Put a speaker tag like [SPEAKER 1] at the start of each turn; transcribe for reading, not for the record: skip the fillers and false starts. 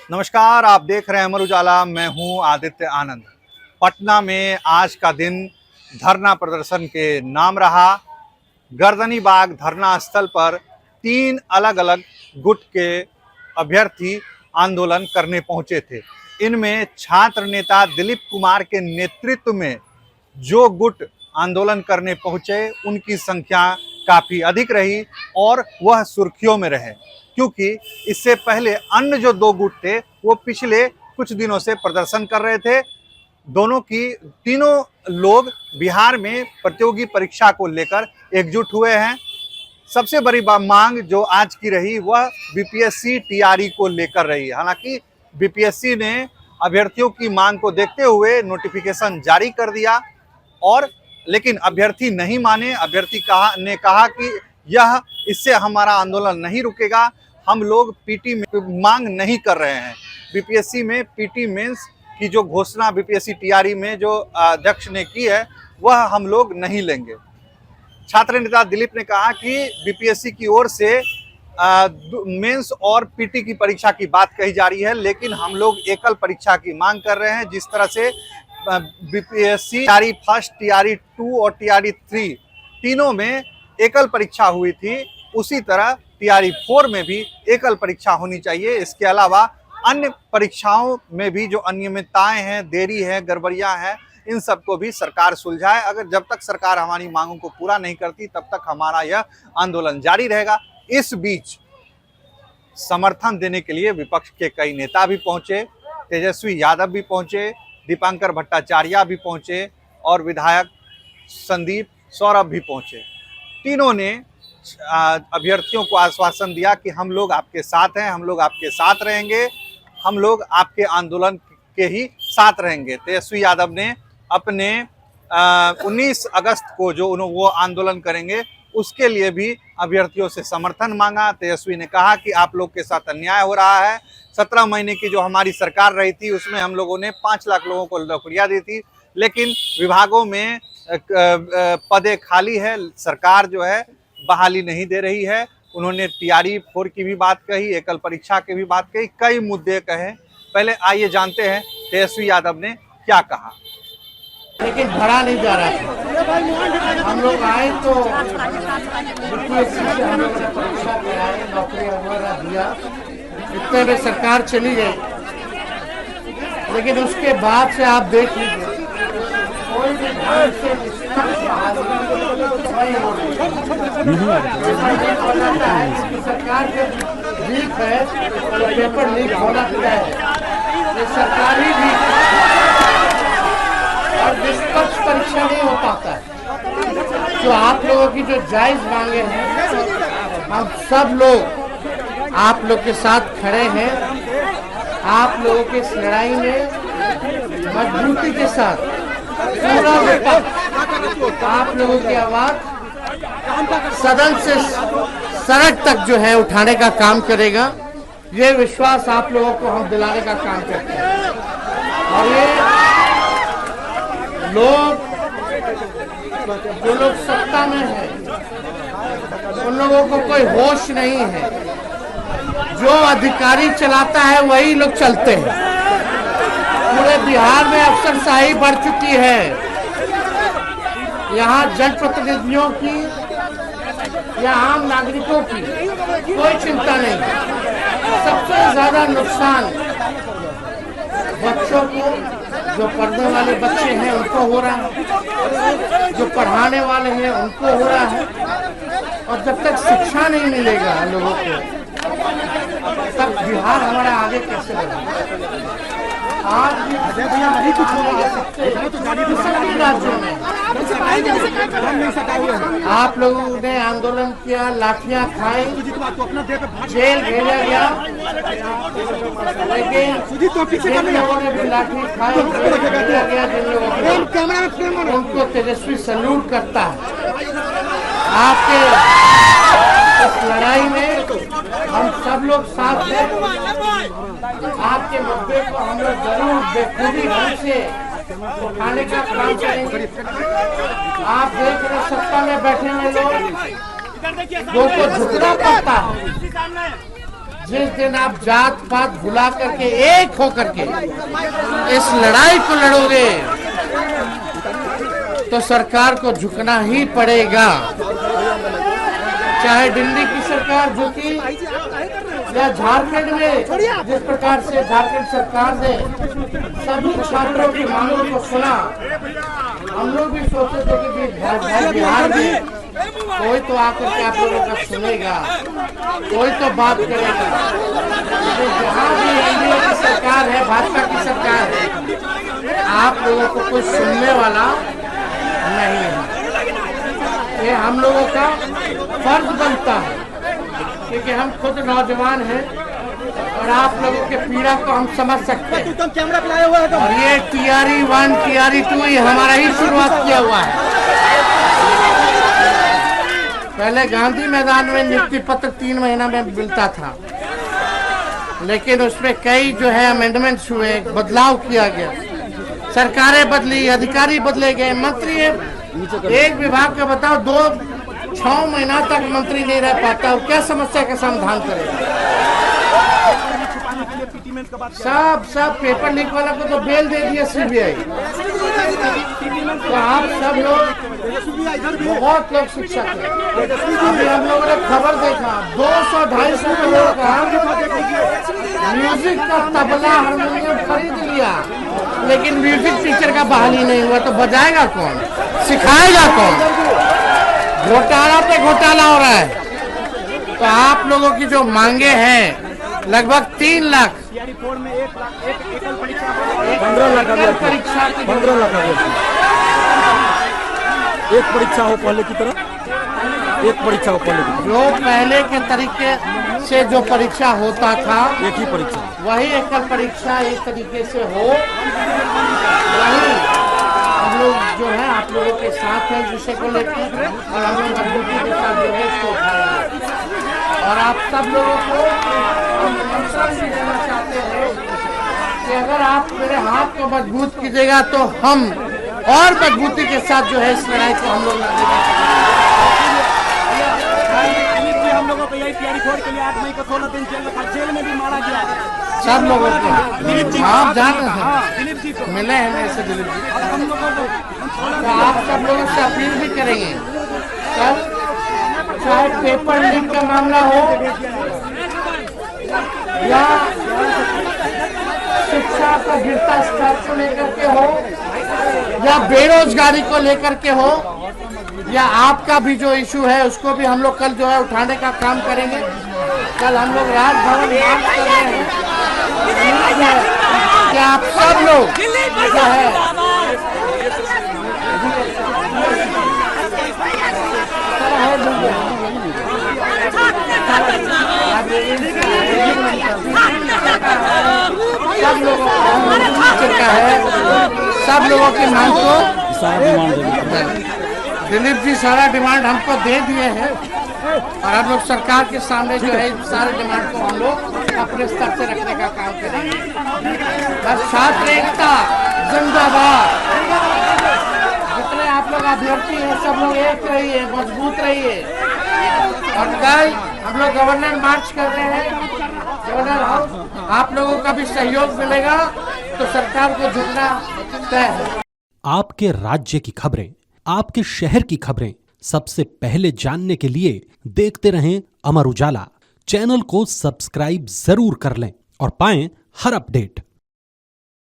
[SPEAKER 1] नमस्कार, आप देख रहे हैं अमर उजाला। मैं हूं आदित्य आनंद। पटना में आज का दिन धरना प्रदर्शन के नाम रहा। गर्दनी बाग धरना स्थल पर 3 अलग अलग गुट के अभ्यर्थी आंदोलन करने पहुंचे थे। इनमें छात्र नेता दिलीप कुमार के नेतृत्व में जो गुट आंदोलन करने पहुंचे उनकी संख्या काफ़ी अधिक रही और वह सुर्खियों में रहे, क्योंकि इससे पहले अन्य जो 2 गुट थे वो पिछले कुछ दिनों से प्रदर्शन कर रहे थे। तीनों लोग बिहार में प्रतियोगी परीक्षा को लेकर एकजुट हुए हैं। सबसे बड़ी मांग जो आज की रही वह बीपीएससी टीआरई को लेकर रही। हालांकि बीपीएससी ने अभ्यर्थियों की मांग को देखते हुए नोटिफिकेशन जारी कर दिया लेकिन अभ्यर्थी नहीं माने। अभ्यर्थी ने कहा कि इससे हमारा आंदोलन नहीं रुकेगा, हम लोग पीटी में मांग नहीं कर रहे हैं। बीपीएससी में पीटी मेंस की जो घोषणा बीपीएससी टीआरई में जो अध्यक्ष ने की है वह हम लोग नहीं लेंगे। छात्र नेता दिलीप ने कहा कि बीपीएससी की ओर से मेंस और पीटी की परीक्षा की बात कही जा रही है, लेकिन हम लोग एकल परीक्षा की मांग कर रहे हैं। जिस तरह से बीपीएससी टीआरई फर्स्ट, टीआरई 2 और टीआरई 3 तीनों में एकल परीक्षा हुई थी, उसी तरह टीआरई 4 में भी एकल परीक्षा होनी चाहिए। इसके अलावा अन्य परीक्षाओं में भी जो अनियमितताएं हैं, देरी है, गड़बड़ियां हैं, इन सबको भी सरकार सुलझाए। अगर जब तक सरकार हमारी मांगों को पूरा नहीं करती तब तक हमारा यह आंदोलन जारी रहेगा। इस बीच समर्थन देने के लिए विपक्ष के कई नेता भी पहुंचे, तेजस्वी यादव भी पहुंचे, दीपांकर भट्टाचार्य भी पहुंचे और विधायक संदीप सौरभ भी पहुंचे। तीनों ने अभ्यर्थियों को आश्वासन दिया कि हम लोग आपके साथ हैं, हम लोग आपके साथ रहेंगे, हम लोग आपके आंदोलन के ही साथ रहेंगे। तेजस्वी यादव ने अपने 19 अगस्त को जो वो आंदोलन करेंगे उसके लिए भी अभ्यर्थियों से समर्थन मांगा। तेजस्वी ने कहा कि आप लोग के साथ अन्याय हो रहा है। 17 महीने की जो हमारी सरकार रही थी उसमें हम लोगों ने 5 लाख लोगों को नौकरियां दी थी, लेकिन विभागों में पदे खाली है, सरकार जो है बहाली नहीं दे रही है। उन्होंने टीआरई 4 की भी बात कही, एकल परीक्षा की भी बात कही, कई मुद्दे कहे। पहले आइए जानते हैं तेजस्वी यादव ने क्या कहा।
[SPEAKER 2] लेकिन भरा नहीं जा रहा है। हम लोग आए तो हम लोग ने परीक्षा कराए, नौकरी वगैरह दिया, इतने में सरकार चली गई। लेकिन उसके बाद से आप देख लीजिए कोई भी ढंग से सरकार जब लीक है तो पेपर लीक होना तय है। ये सरकारी लीक और निष्पक्ष परीक्षा नहीं हो पाता है। जो आप लोगों की जो जायज मांगे हैं, हम सब लोग आप लोग के साथ खड़े हैं। आप लोगों की इस लड़ाई में मजबूती के साथ पूरा विपक्ष आप लोगों की आवाज सदन से सड़क तक जो है उठाने का काम करेगा। ये विश्वास आप लोगों को हम दिलाने का काम करते हैं। और ये लोग जो लोग सत्ता में हैं उन लोगों को कोई होश नहीं है। जो अधिकारी चलाता है वही लोग चलते हैं। पूरे बिहार में अफसरशाही बढ़ चुकी है। यहाँ जनप्रतिनिधियों की या आम नागरिकों की कोई चिंता नहीं। सबसे ज्यादा नुकसान बच्चों को, जो पढ़ने वाले बच्चे हैं उनको हो रहा है, जो पढ़ाने वाले हैं उनको हो रहा है। और जब तक शिक्षा नहीं मिलेगा लोगों को तब बिहार हमारा आगे कैसे बढ़ेगा। आज भी कुछ राज्यों में आप लोगों ने आंदोलन किया, लाठियां खाई, जेल भेजा गया, लेकिन जिन लोगों ने भी लाठी खाई भेजा गया, जिन लोगों को उनको तेजस्वी सैल्यूट करता है। आपके इस लड़ाई में हम सब लोग साथ हैं। आपके मुद्दे को हम लोग जरूर बेखूबी ढंग से उठाने का काम करेंगे। आप देख रहे सत्ता में बैठे हुए लोग को झुकना पड़ता है। जिस दिन आप जात पात भुला करके एक होकर के इस लड़ाई को लड़ोगे तो सरकार को झुकना ही पड़ेगा। चाहे दिल्ली की सरकार झुकी या झारखंड में जिस प्रकार से झारखंड सरकार ने सभी छात्रों की मांगों को सुना, हम लोग भी सोचे थे कि बिहार में कोई तो आकर के आप लोगों का सुनेगा, कोई तो बात करेगा। जहाँ भी एनडीए की सरकार है, भाजपा की सरकार है, आप लोगों को कुछ सुनने वाला नहीं है। ये हम लोगों का फर्ज बनता है क्योंकि हम खुद नौजवान हैं और आप लोगों के पीड़ा को हम समझ सकते हैं। और ये टीआरई 1 टीआरई 2 ये हमारा ही शुरुआत किया हुआ है। पहले गांधी मैदान में नियुक्ति पत्र 3 महीना में मिलता था, लेकिन उसमें कई जो है अमेंडमेंट्स हुए, बदलाव किया गया, सरकारें बदली, अधिकारी बदले गए, मंत्री एक विभाग का बताओ 2-6 महीना तक मंत्री नहीं रह पाता, क्या समस्या का समाधान करेगा? सब पेपर लीक वाला को तो बेल दे दिया सीबीआई। तो आप सब लोग बहुत लोग शिक्षक हैं। अभी हम लोगों ने खबर देखा 200-250 करोड़ का म्यूजिक का तबला हारमोनियम खरीद लिया, लेकिन म्यूजिक टीचर का बहाली नहीं हुआ। तो बजाएगा कौन, सिखाएगा कौन? घोटाला पे घोटाला हो रहा है। तो आप लोगों की जो मांगे हैं लगभग 3 लाख
[SPEAKER 3] 15 लाख
[SPEAKER 2] परीक्षा की
[SPEAKER 3] 15 लाख एक परीक्षा हो पहले की तरह, एक परीक्षा हो पहले की तरह।
[SPEAKER 2] जो पहले के तरीके से जो परीक्षा होता था,
[SPEAKER 3] एक ही परीक्षा,
[SPEAKER 2] वही एकल परीक्षा एक तरीके से हो। वही हम लोग जो है आप लोगों के साथ है विषय को लेकर, और हम लोग मजबूती के साथ जो है इसको उठाएंगे। और आप सब लोगों को आश्वासन भी देना चाहते हैं कि अगर आप मेरे हाथ को मजबूत कीजिएगा तो हम और मजबूती के साथ जो है इस लड़ाई को हम लोग लड़ेंगे।
[SPEAKER 3] हम लोगों को यही तैयारी छोड़ के लिए 8 मई को 16 दिन जेल में भी मारा गया।
[SPEAKER 2] सब लोगों को आप जान रहे हैं, मिले हैं मेरे से दिलीप जी। तो आप सब लोगों से अपील भी करेंगे, चाहे पेपर लीक का मामला हो या शिक्षा का गिरता स्तर को लेकर के हो, या बेरोजगारी को लेकर के हो, या आपका भी जो इशू है उसको भी हम लोग कल जो है उठाने का काम करेंगे। कल हम लोग राजभवन मार्च कर रहे हैं कि आप सब लोग जो है सब लोगों की मांग को दिलीप जी सारा डिमांड हमको दे दिए हैं, और हम लोग सरकार के सामने जो है सारे डिमांड को हम लोग अपने स्तर से रखने का काम करेंगे। बस छात्र एकता जिंदाबाद। जितने आप लोग अभ्यर्थी हैं सब लोग एक रहिए, मजबूत रहिए। और कल हम लोग गवर्नर मार्च कर रहे हैं, गवर्नर हाउस आप लोगों का भी सहयोग मिलेगा तो सरकार को झुकना तय है।
[SPEAKER 4] आपके राज्य की खबरें, आपके शहर की खबरें सबसे पहले जानने के लिए देखते रहें अमर उजाला। चैनल को सब्सक्राइब जरूर कर लें और पाएं हर अपडेट।